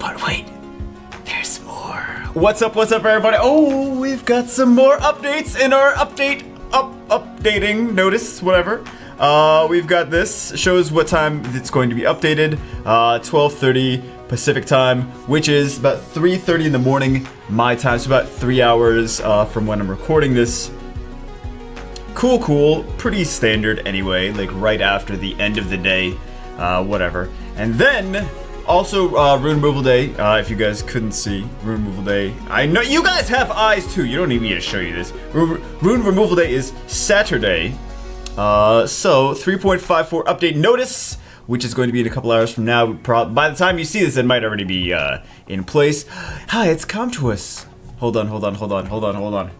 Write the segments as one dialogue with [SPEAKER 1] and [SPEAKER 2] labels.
[SPEAKER 1] But wait, there's more. What's up, everybody? Oh, we've got some more updates in our updating notice, whatever. We've got this, shows what time it's going to be updated. 12:30 Pacific time, which is about 3:30 in the morning, my time. So about 3 hours from when I'm recording this. Cool, pretty standard anyway, like right after the end of the day, whatever. And then, also, Rune Removal Day, if you guys couldn't see, Rune Removal Day, I know you guys have eyes too, you don't need me to show you this. Rune Removal Day is Saturday, so 3.54 update notice, which is going to be in a couple hours from now. By the time you see this, it might already be, in place. Hi, it's come to us. Hold on.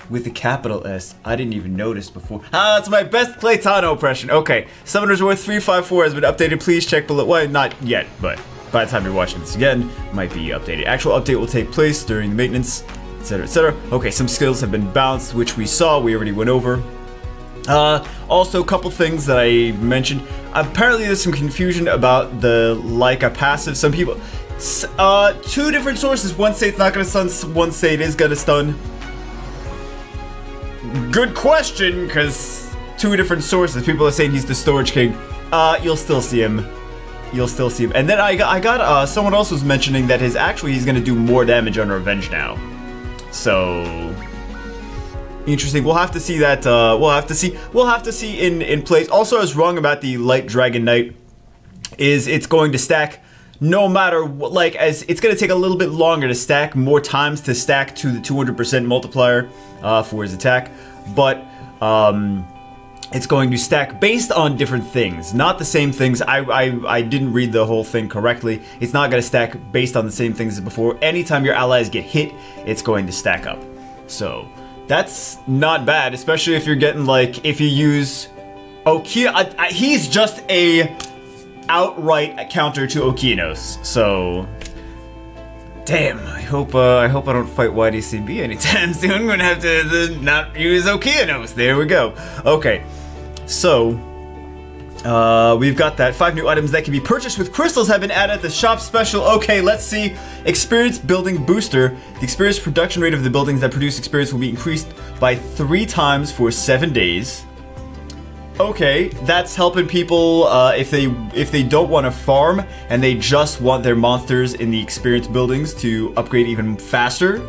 [SPEAKER 1] With a capital S. I didn't even notice before. That's my best Claytano impression. Okay, Summoner's War 354 has been updated. Please check below. Well, not yet, but by the time you're watching this again, might be updated. Actual update will take place during the maintenance, etc., etc. Okay, some skills have been balanced, which we saw. We already went over. Also, a couple things that I mentioned. Apparently, there's some confusion about the Leica passive. Some people, two different sources. One say it's not gonna stun. One say it is gonna stun. Good question, because two different sources. People are saying he's the Storage King. You'll still see him. And then I got someone else was mentioning that he's gonna do more damage on Revenge now. So interesting. We'll have to see that. We'll have to see in place. Also, I was wrong about the Light Dragon Knight. It's going to stack no matter what, like, as it's going to take a little bit longer to stack, more times to stack to the 200% multiplier for his attack, but it's going to stack based on different things, not the same things. I didn't read the whole thing correctly. It's not going to stack based on the same things as before. Anytime your allies get hit, it's going to stack up. So that's not bad, especially if you're getting, like, if you use Okia. He's just a outright counter to Okianos, so damn. I hope I don't fight YDCB anytime soon. I'm gonna have to not use Okianos. There we go. Okay, so we've got that. 5 new items that can be purchased with crystals have been added at the shop special. Okay, let's see. Experience building booster. The experience production rate of the buildings that produce experience will be increased by 3 times for 7 days. Okay, that's helping people if they don't want to farm and they just want their monsters in the experience buildings to upgrade even faster.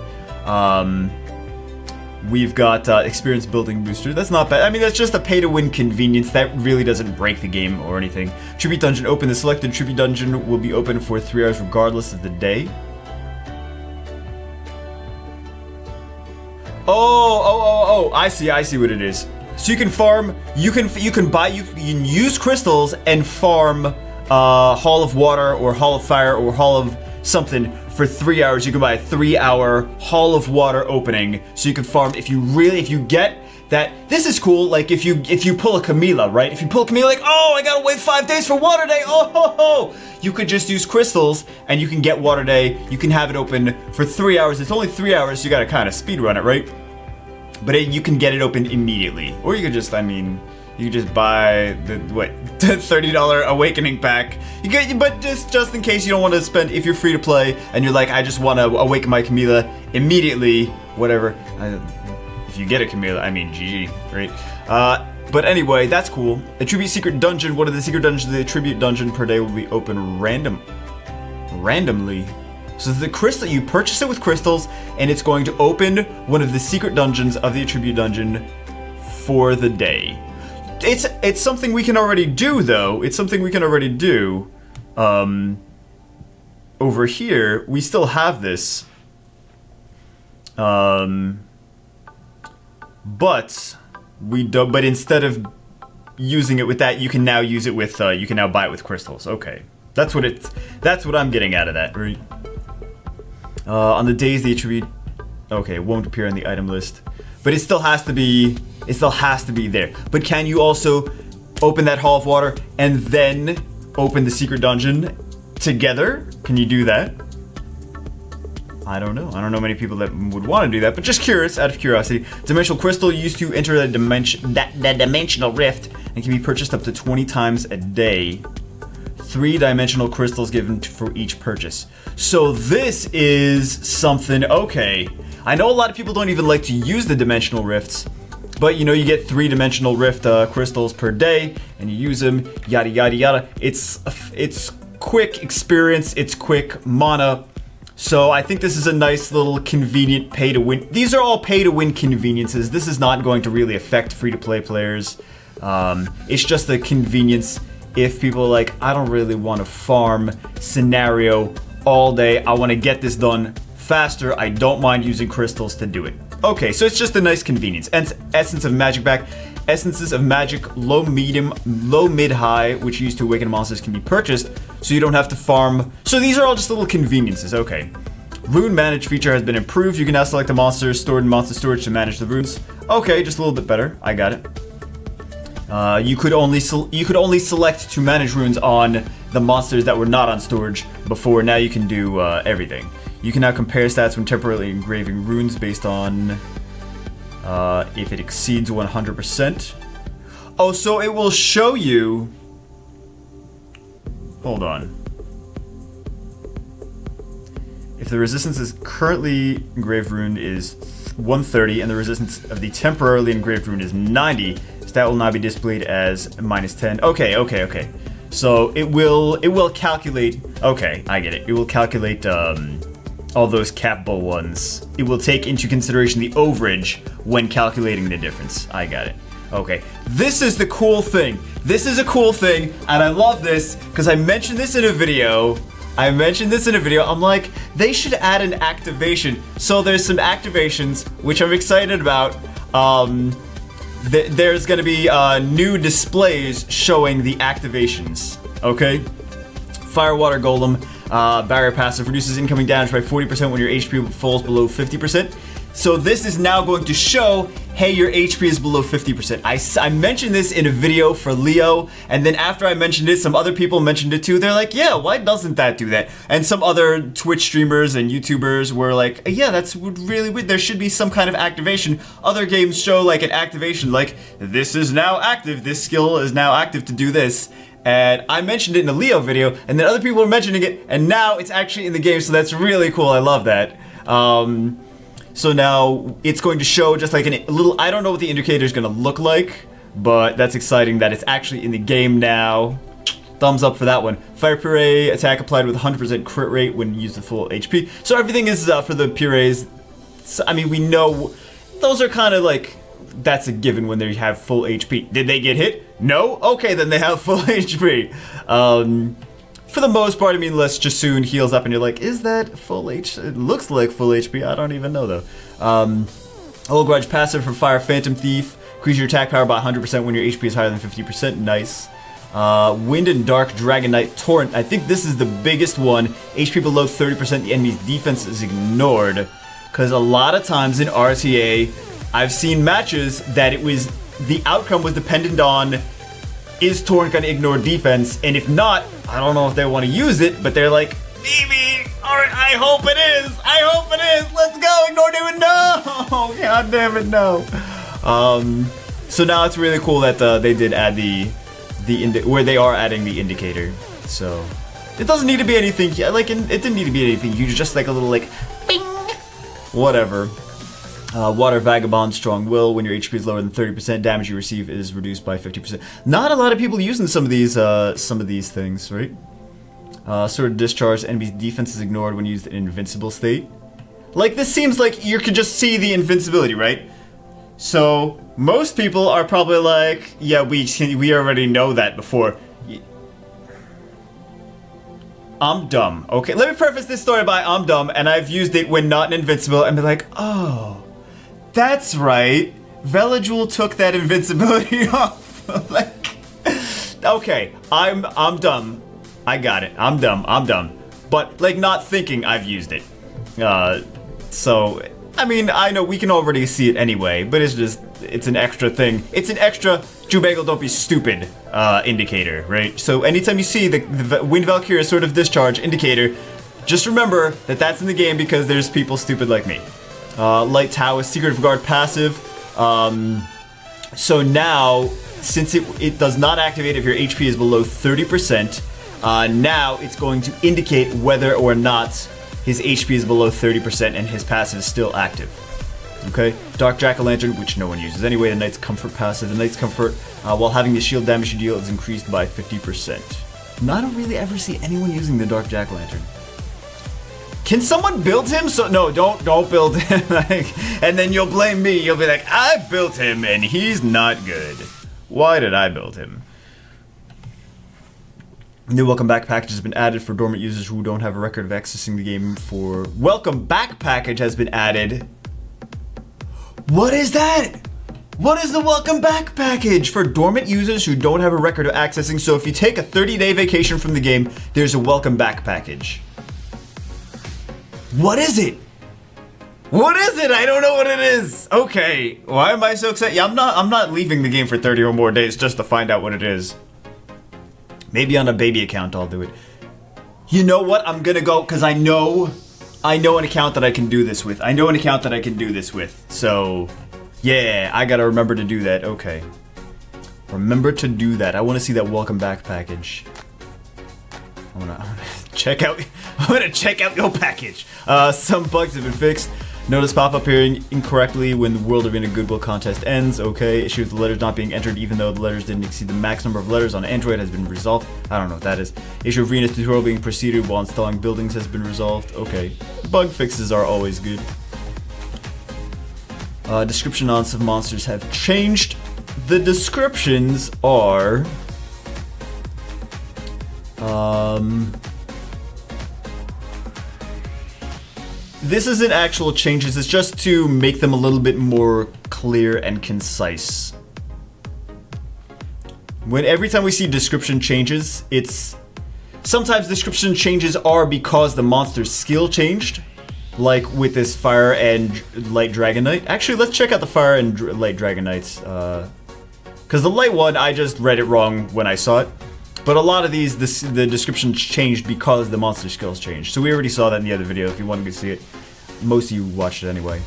[SPEAKER 1] We've got experience building booster. That's not bad. I mean, that's just a pay-to-win convenience. That really doesn't break the game or anything. Tribute dungeon open. The selected tribute dungeon will be open for 3 hours regardless of the day. Oh! I see what it is. So you can farm, you can use crystals and farm Hall of Water or Hall of Fire or Hall of something for 3 hours. You can buy a 3-hour Hall of Water opening, so you can farm if you get that. This is cool. Like if you pull a Camila, right? If you pull a Camila, like, oh, I gotta wait 5 days for Water Day. Oh, you could just use crystals and you can get Water Day. You can have it open for 3 hours. It's only 3 hours, so you gotta kind of speed run it, right? But you can get it open immediately. Or you could just, I mean, you could just buy the, what, $30 Awakening pack. You get, but just in case you don't want to spend, if you're free to play, and you're like, I just want to awaken my Camila immediately, whatever. If you get a Camila, I mean, GG, right? But anyway, that's cool. Attribute Secret Dungeon, one of the secret dungeons of the Attribute Dungeon per day will be open randomly. So the crystal, you purchase it with crystals, and it's going to open one of the secret dungeons of the Attribute Dungeon for the day. It's something we can already do, though. It's something we can already do. Over here, we still have this. But instead of using it with that, you can now use it with, you can now buy it with crystals. Okay. That's what I'm getting out of that, right? On the days the attribute, okay, it won't appear on the item list, but it still has to be there. But can you also open that Hall of Water and then open the secret dungeon together? Can you do that? I don't know. I don't know many people that would want to do that, but just curious, out of curiosity. Dimensional Crystal used to enter the dimensional rift and can be purchased up to 20 times a day. 3-dimensional crystals given for each purchase. So this is something, okay. I know a lot of people don't even like to use the dimensional rifts, but you know, you get 3-dimensional rift crystals per day, and you use them, yada yada yada. It's quick experience, it's quick mana. So I think this is a nice little convenient pay-to-win. These are all pay-to-win conveniences. This is not going to really affect free-to-play players. It's just a convenience if people are like, I don't really want to farm scenario all day. I want to get this done faster. I don't mind using crystals to do it. Okay, so it's just a nice convenience. And Essence of Magic back. Essences of Magic low, medium, low, mid, high, which used to awaken monsters, can be purchased, so you don't have to farm. So these are all just little conveniences, okay. Rune Manage feature has been improved. You can now select the monsters stored in monster storage to manage the runes. Okay, just a little bit better. I got it. You could only select to manage runes on the monsters that were not on storage before. Now you can do everything. You can now compare stats when temporarily engraving runes based on if it exceeds 100%. Oh, so it will show you. Hold on. If the resistance is currently engraved rune is 130 and the resistance of the temporarily engraved rune is 90, stat will now be displayed as -10. Okay, okay, okay. So it will calculate. Okay, I get it. It will calculate all those capable ones. It will take into consideration the overage when calculating the difference. I got it. Okay, this is the cool thing. This is a cool thing, and I love this because I mentioned this in a video. I'm like, they should add an activation. So there's some activations, which I'm excited about. There's gonna be new displays showing the activations, okay? Fire Water Golem, barrier passive, reduces incoming damage by 40% when your HP falls below 50%. So this is now going to show, hey, your HP is below 50%. I mentioned this in a video for Leo, and then after I mentioned it, some other people mentioned it too. They're like, yeah, why doesn't that do that? And some other Twitch streamers and YouTubers were like, yeah, that's really weird. There should be some kind of activation. Other games show like an activation, like, this is now active, this skill is now active to do this. And I mentioned it in a Leo video, and then other people were mentioning it, and now it's actually in the game, so that's really cool. I love that. So now it's going to show just like a little, I don't know what the indicator is going to look like, but that's exciting that it's actually in the game now. Thumbs up for that one. Fire Puree, attack applied with 100% crit rate when used at full HP. So everything is for the Purees. So, I mean, we know those are kind of like, that's a given when they have full HP. Did they get hit? No? Okay, then they have full HP. For the most part, I mean, unless Jasoon heals up and you're like, is that full HP? It looks like full HP. I don't even know, though. Old Grudge passive for Fire Phantom Thief. Increase your attack power by 100% when your HP is higher than 50%. Nice. Wind and Dark Dragon Knight Torrent. I think this is the biggest one. HP below 30%, the enemy's defense is ignored. Because a lot of times in RTA, I've seen matches that it was, the outcome was dependent on, is Torrent gonna ignore defense? And if not, I don't know if they want to use it, but they're like, maybe, alright, I hope it is, let's go, ignore defense, no, god damn it, no. So now it's really cool that they did add where they are adding the indicator, so. It doesn't need to be anything, like, it didn't need to be anything huge, just like a little, like, bing, whatever. Water Vagabond, Strong Will. When your HP is lower than 30%, damage you receive is reduced by 50%. Not a lot of people using some of these things, right? Sword of Discharge. Enemy's defense is ignored when used in invincible state. Like, this seems like you could just see the invincibility, right? So most people are probably like, yeah, we already know that before. I'm dumb. Okay, let me preface this story by I'm dumb, and I've used it when not invincible, and be like, oh. That's right. Veladjul took that invincibility off. Like, okay, I'm dumb. I got it. I'm dumb. But like, not thinking I've used it. So I mean, I know we can already see it anyway, but it's an extra thing. It's an extra Jubagle don't be stupid indicator, right? So anytime you see the Wind Valkyria Sword of Discharge indicator, just remember that that's in the game because there's people stupid like me. Light Taoist, Secret of Guard passive. So now, since it does not activate if your HP is below 30%, Now it's going to indicate whether or not his HP is below 30% and his passive is still active. Okay, Dark Jack-o'-lantern, which no one uses anyway. The Knight's Comfort passive. The Knight's Comfort, while having the shield damage you deal, is increased by 50%. I don't really ever see anyone using the Dark Jack-o'-lantern. Can someone build him? So no, don't build him. And then you'll blame me. You'll be like, I built him and he's not good. Why did I build him? New welcome back package has been added for dormant users who don't have a record of accessing the game. For welcome back package has been added. What is that? What is the welcome back package for dormant users who don't have a record of accessing? So if you take a 30-day vacation from the game, there's a welcome back package. What is it? What is it? I don't know what it is. Okay, why am I so excited? Yeah, I'm not leaving the game for 30 or more days just to find out what it is. Maybe on a baby account I'll do it. You know what? I'm gonna go because I know an account that I can do this with. I know an account that I can do this with. So, yeah, I gotta remember to do that. Okay. Remember to do that. I want to see that welcome back package. I'm gonna check out. I'm gonna check out your package. Some bugs have been fixed. Notice pop-up appearing incorrectly when the World Arena Goodwill contest ends. Okay, issue with the letters not being entered even though the letters didn't exceed the max number of letters on Android has been resolved. I don't know what that is. Issue of Venus tutorial being proceeded while installing buildings has been resolved. Okay, bug fixes are always good. Description on some monsters have changed. The descriptions are... This isn't actual changes, it's just to make them a little bit more clear and concise. Every time we see description changes, it's... Sometimes description changes are because the monster's skill changed. Like with this Fire and Light Dragon Knight. Actually, let's check out the Fire and Light Dragon Knights. Because the Light one, I just read it wrong when I saw it. But a lot of these, the description changed because the monster skills changed. So we already saw that in the other video if you wanted to see it. Most of you watched it anyway.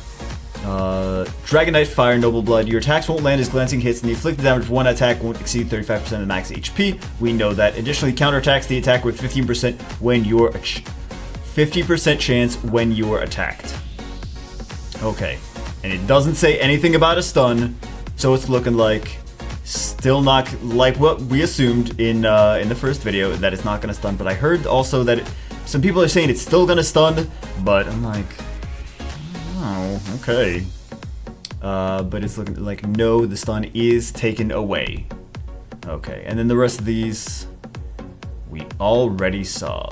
[SPEAKER 1] Dragon Knight Fire, Noble Blood. Your attacks won't land as glancing hits, and the inflicted damage for one attack won't exceed 35% of the max HP. We know that. Additionally, counterattacks the attack with 15% when you're 50% chance when you are attacked. Okay, and it doesn't say anything about a stun, so it's looking like still not like what we assumed in the first video, that it's not gonna stun. But I heard also that some people are saying it's still gonna stun, but I'm like, oh, okay. But it's looking like no, the stun is taken away. Okay, and then the rest of these we already saw.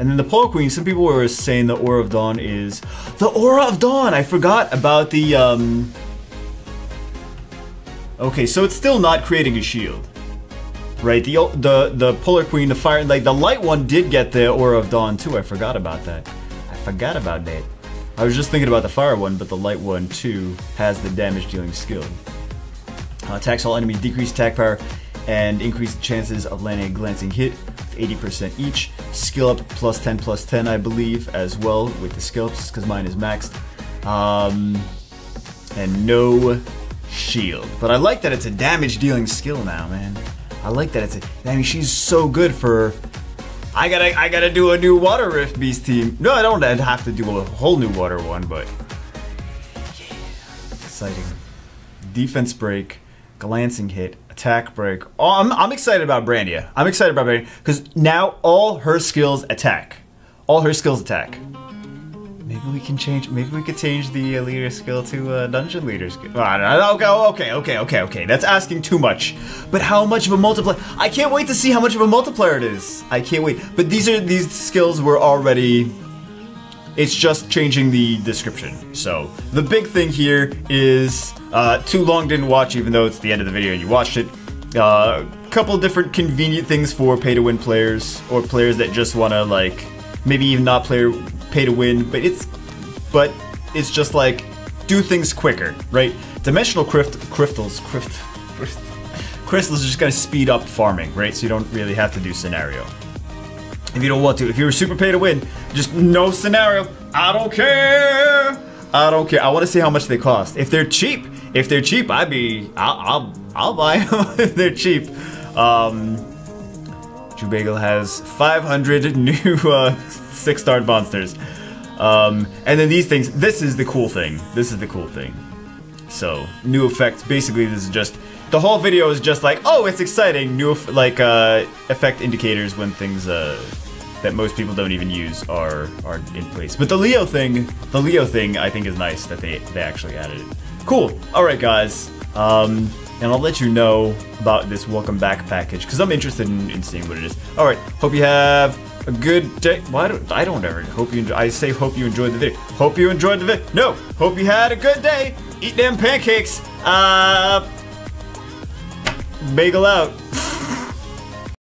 [SPEAKER 1] And then the Polar Queen, some people were saying the Aura of Dawn is the Aura of Dawn. I forgot about the Okay, so it's still not creating a shield, right? The Polar Queen, the Fire, like the Light one did get the Aura of Dawn too. I forgot about that. I forgot about that. I was just thinking about the Fire one, but the Light one too has the damage dealing skill. Attacks all enemies, decrease attack power, and increase the chances of landing a glancing hit with 80% each. Skill up plus 10, I believe, as well with the skill ups, because mine is maxed. And no shield. But I like that it's a damage dealing skill now, man. I like that it's a... I mean, she's so good for... I gotta do a new Water Rift Beast team. No, I don't have to do a whole new water one, but... Yeah, exciting. Defense break, glancing hit, attack break. Oh, I'm excited about Brandia. I'm excited about Brandia, because now all her skills attack. All her skills attack. Maybe we can change. Maybe we could change the leader skill to dungeon leader skill. I don't know. Okay. That's asking too much. But how much of a multiplier? I can't wait to see how much of a multiplier it is. I can't wait. But these skills were already. It's just changing the description. So the big thing here is too long didn't watch, even though it's the end of the video and you watched it. Couple different convenient things for pay-to-win players or players that just want to like maybe even not pay to win, but it's just like do things quicker, right? Dimensional crystals are just gonna speed up farming, right? So you don't really have to do scenario. If you don't want to, if you're super pay to win, just no scenario. I don't care. I don't care. I want to see how much they cost. If they're cheap, I'll buy them if they're cheap. Chewbagel has 500 new 6-starred monsters. And then these things, this is the cool thing. This is the cool thing. So, new effects. Basically, this is just, the whole video is just like, oh, it's exciting. New, effect indicators when things, that most people don't even use are in place. But the Leo thing, I think is nice that they actually added it. Cool. All right, guys. And I'll let you know about this welcome back package because I'm interested in seeing what it is. All right. Hope you have a good day. Why don't I don't ever hope you enjoy, I say hope you enjoyed the video. Hope you enjoyed the video. No. Hope you had a good day. Eat them pancakes. Bagel out.